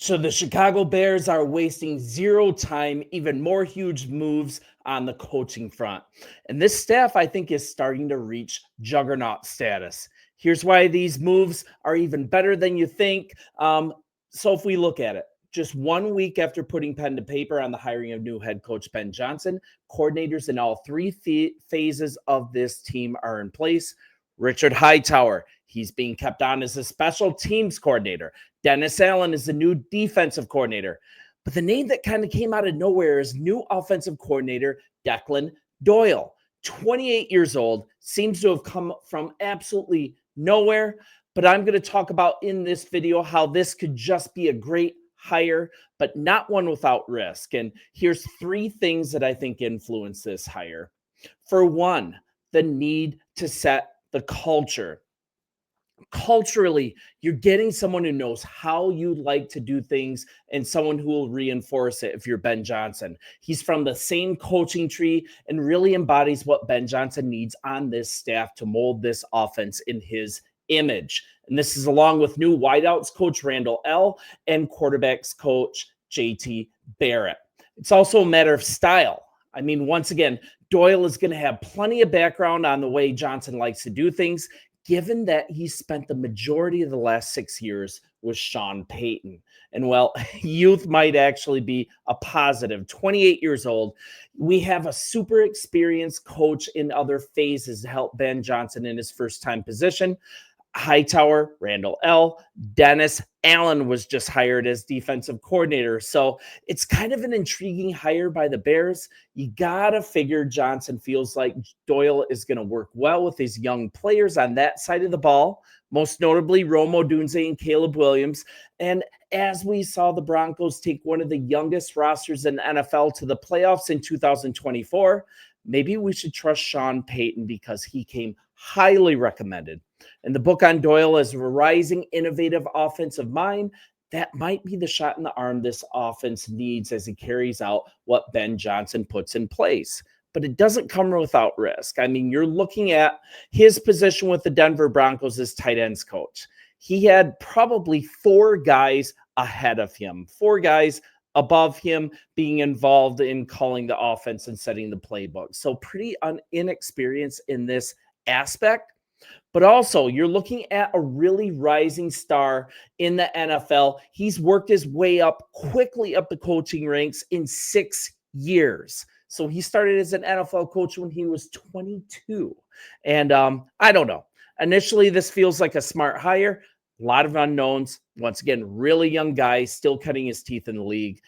So the Chicago Bears are wasting zero time, even more huge moves on the coaching front. And this staff, I think, is starting to reach juggernaut status. Here's why these moves are even better than you think. So if we look at it, just 1 week after putting pen to paper on the hiring of new head coach Ben Johnson, coordinators in all three phases of this team are in place. Richard Hightower, he's being kept on as a special teams coordinator. Dennis Allen is the new defensive coordinator. But the name that kind of came out of nowhere is new offensive coordinator Declan Doyle. 28 years old, seems to have come from absolutely nowhere. But I'm going to talk about in this video how this could just be a great hire, but not one without risk. And here's three things that I think influence this hire. For one, the need to set the culture. Culturally, you're getting someone who knows how you like to do things and someone who will reinforce it. If you're Ben Johnson, he's from the same coaching tree and really embodies what Ben Johnson needs on this staff to mold this offense in his image. And this is along with new wideouts coach Randall L. and quarterbacks coach JT Barrett. It's also a matter of style. I mean, once again, Doyle is going to have plenty of background on the way Johnson likes to do things, given that he spent the majority of the last 6 years with Sean Payton. And while youth might actually be a positive, 28 years old, we have a super experienced coach in other phases to help Ben Johnson in his first-time position. Hightower, Randall L., Dennis Allen was just hired as defensive coordinator. So it's kind of an intriguing hire by the Bears. You got to figure Johnson feels like Doyle is going to work well with his young players on that side of the ball, most notably Rome Odunze and Caleb Williams. And as we saw the Broncos take one of the youngest rosters in the NFL to the playoffs in 2024, maybe we should trust Sean Payton because he came highly recommended. And the book on Doyle as a rising, innovative offensive mind, that might be the shot in the arm this offense needs as he carries out what Ben Johnson puts in place. But it doesn't come without risk. I mean, you're looking at his position with the Denver Broncos as tight ends coach. He had probably four guys ahead of him, four guys above him being involved in calling the offense and setting the playbook. So pretty inexperienced in this aspect. But also, you're looking at a really rising star in the NFL. He's worked his way up quickly up the coaching ranks in 6 years. So he started as an NFL coach when he was 22. And I don't know. Initially, this feels like a smart hire. A lot of unknowns. Once again, really young guy, still cutting his teeth in the league.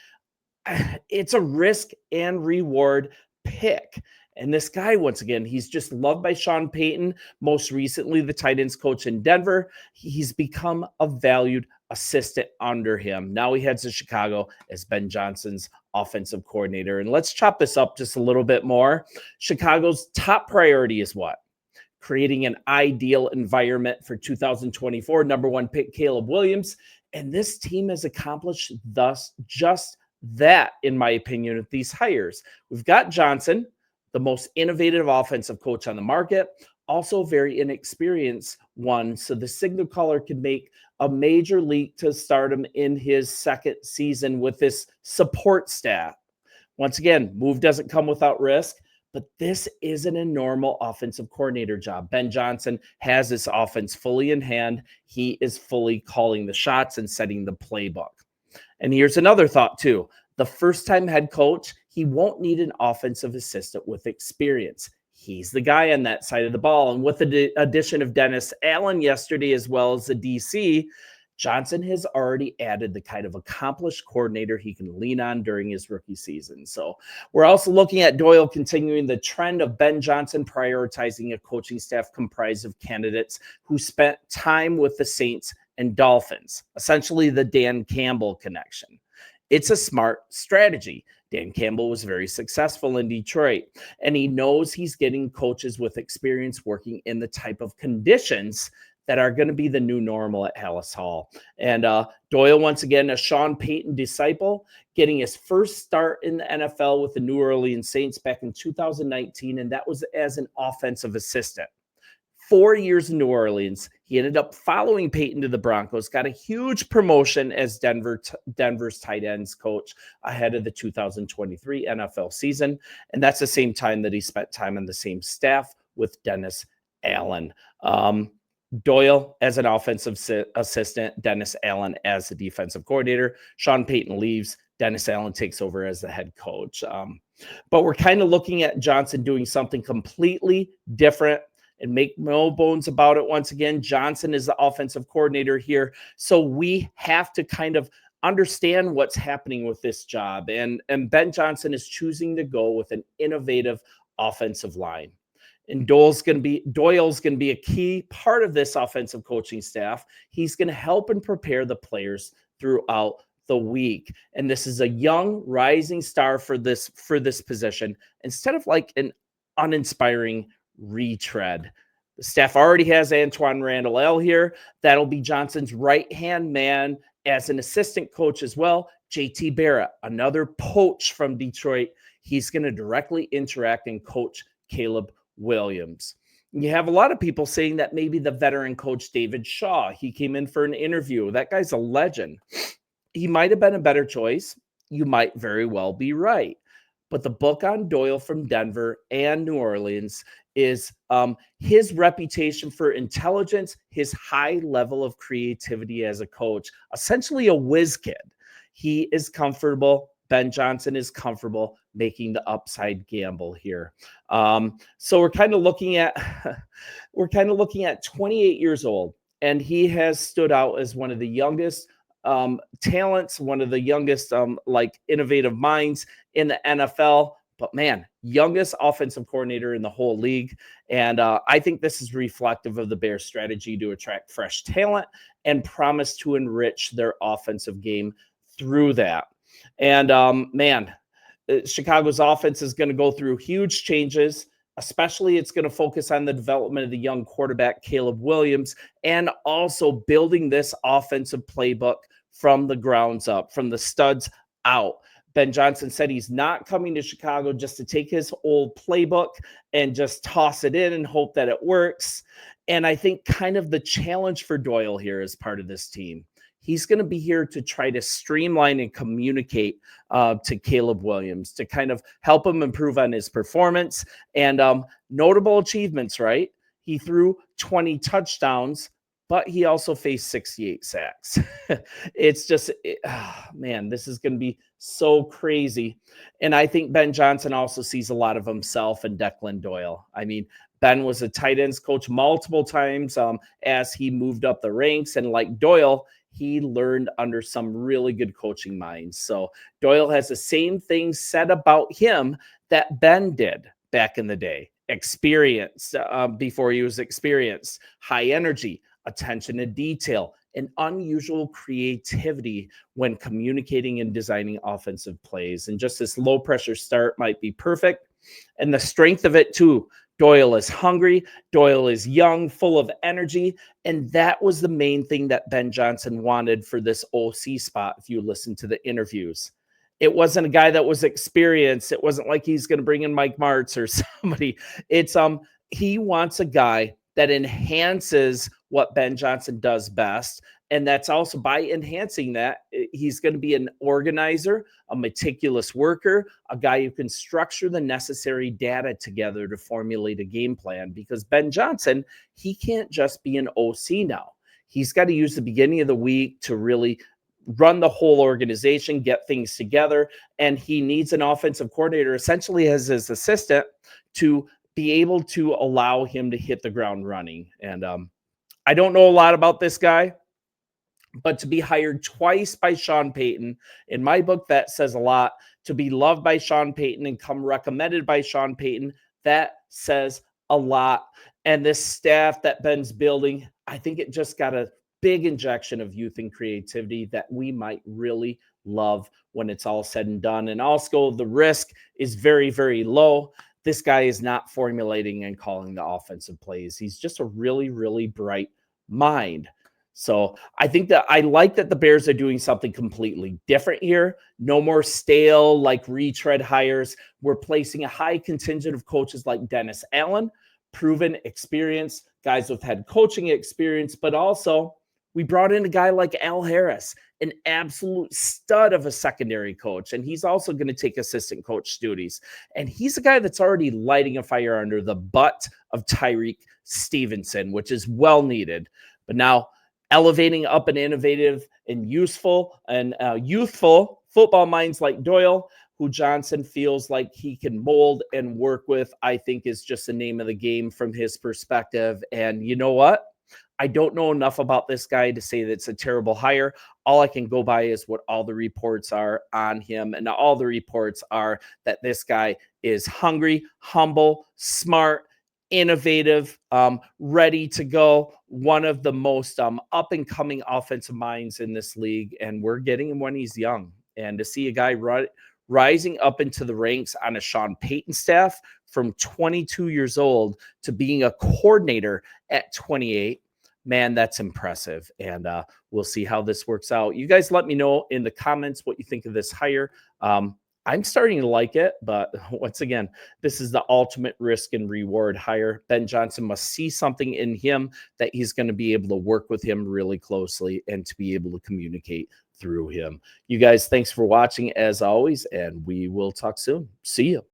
It's a risk and reward pick. And this guy, once again, he's just loved by Sean Payton, most recently the tight ends coach in Denver. He's become a valued assistant under him. Now he heads to Chicago as Ben Johnson's offensive coordinator. And let's chop this up just a little bit more. Chicago's top priority is what? Creating an ideal environment for 2024 number one pick Caleb Williams. And this team has accomplished just that, in my opinion, with these hires. We've got Johnson, the most innovative offensive coach on the market, also very inexperienced one. So the signal caller could make a major leap to stardom in his second season with this support staff. Once again, move doesn't come without risk, but this isn't a normal offensive coordinator job. Ben Johnson has this offense fully in hand. He is fully calling the shots and setting the playbook. And here's another thought too. The first-time head coach, he won't need an offensive assistant with experience. He's the guy on that side of the ball. And with the addition of Dennis Allen yesterday, as well as the DC, Johnson has already added the kind of accomplished coordinator he can lean on during his rookie season. So we're also looking at Doyle continuing the trend of Ben Johnson prioritizing a coaching staff comprised of candidates who spent time with the Saints and Dolphins, essentially the Dan Campbell connection. It's a smart strategy. Dan Campbell was very successful in Detroit, and he knows he's getting coaches with experience working in the type of conditions that are going to be the new normal at Hallis Hall. And Doyle, once again, a Sean Payton disciple, getting his first start in the NFL with the New Orleans Saints back in 2019, and that was as an offensive assistant. 4 years in New Orleans. He ended up following Peyton to the Broncos, got a huge promotion as Denver's tight ends coach ahead of the 2023 NFL season. And that's the same time that he spent time on the same staff with Dennis Allen. Doyle as an offensive assistant, Dennis Allen as the defensive coordinator. Sean Payton leaves. Dennis Allen takes over as the head coach. But we're kind of looking at Johnson doing something completely different. And make no bones about it, once again, Johnson is the offensive coordinator here. So we have to kind of understand what's happening with this job. And Ben Johnson is choosing to go with an innovative offensive line. And Doyle's going to be a key part of this offensive coaching staff. He's going to help and prepare the players throughout the week. And this is a young rising star for this position instead of like an uninspiring retread. The staff already has Antoine Randall L here. That'll be Johnson's right-hand man as an assistant coach as well. JT Barrett, another poach from Detroit. He's going to directly interact and coach Caleb Williams. You have a lot of people saying that maybe the veteran coach David Shaw, he came in for an interview. That guy's a legend. He might have been a better choice. You might very well be right. But the book on Doyle from Denver and New Orleans is his reputation for intelligence, his high level of creativity as a coach, essentially a whiz kid. He is comfortable. Ben Johnson is comfortable making the upside gamble here. So we're kind of looking at 28 years old, and he has stood out as one of the youngest talents, one of the youngest innovative minds in the NFL. But man, youngest offensive coordinator in the whole league. And I think this is reflective of the Bears' strategy to attract fresh talent and promise to enrich their offensive game through that. And Chicago's offense is going to go through huge changes. Especially, it's going to focus on the development of the young quarterback, Caleb Williams, and also building this offensive playbook from the grounds up, from the studs out. Ben Johnson said he's not coming to Chicago just to take his old playbook and just toss it in and hope that it works. And I think kind of the challenge for Doyle here as part of this team, he's going to be here to try to streamline and communicate to Caleb Williams to kind of help him improve on his performance and notable achievements, right? He threw 20 touchdowns, but he also faced 68 sacks. It's just, man, this is going to be so crazy. And I think Ben Johnson also sees a lot of himself in Declan Doyle. I mean, Ben was a tight ends coach multiple times as he moved up the ranks. And like Doyle, he learned under some really good coaching minds. So Doyle has the same things said about him that Ben did back in the day. Experience before he was experienced, high energy, attention to detail, and unusual creativity when communicating and designing offensive plays. And just this low pressure start might be perfect. And the strength of it too. Doyle is hungry. Doyle is young, full of energy. And that was the main thing that Ben Johnson wanted for this OC spot. If you listen to the interviews, it wasn't a guy that was experienced. It wasn't like he's going to bring in Mike Martz or somebody. It's he wants a guy that enhances what Ben Johnson does best. And that's also by enhancing that, he's going to be an organizer, a meticulous worker, a guy who can structure the necessary data together to formulate a game plan. Because Ben Johnson, he can't just be an OC now. He's got to use the beginning of the week to really run the whole organization, get things together. And he needs an offensive coordinator, essentially as his assistant, to be able to allow him to hit the ground running. And I don't know a lot about this guy, but to be hired twice by Sean Payton, in my book, that says a lot. To be loved by Sean Payton and come recommended by Sean Payton, that says a lot. And this staff that Ben's building, I think it just got a big injection of youth and creativity that we might really love when it's all said and done. And also the risk is very, very low. This guy is not formulating and calling the offensive plays. He's just a really, really bright mind. So I think that I like that the Bears are doing something completely different here. No more stale, retread hires. We're placing a high contingent of coaches like Dennis Allen, proven experience, guys with head coaching experience, but also we brought in a guy like Al Harris, an absolute stud of a secondary coach. And he's also going to take assistant coach duties. And he's a guy that's already lighting a fire under the butt of Tyreek Stevenson, which is well needed. But now elevating up an innovative and useful and youthful football minds like Doyle, who Johnson feels like he can mold and work with, I think is just the name of the game from his perspective. And you know what? I don't know enough about this guy to say that it's a terrible hire. All I can go by is what all the reports are on him. And all the reports are that this guy is hungry, humble, smart, innovative, ready to go. One of the most up and coming offensive minds in this league. And we're getting him when he's young. And to see a guy rising up into the ranks on a Sean Payton staff from 22 years old to being a coordinator at 28, man, that's impressive. And we'll see how this works out. You guys let me know in the comments what you think of this hire. I'm starting to like it, but once again, this is the ultimate risk and reward hire. Ben Johnson must see something in him that he's going to be able to work with him really closely and to be able to communicate through him. You guys, thanks for watching as always, and we will talk soon. See you.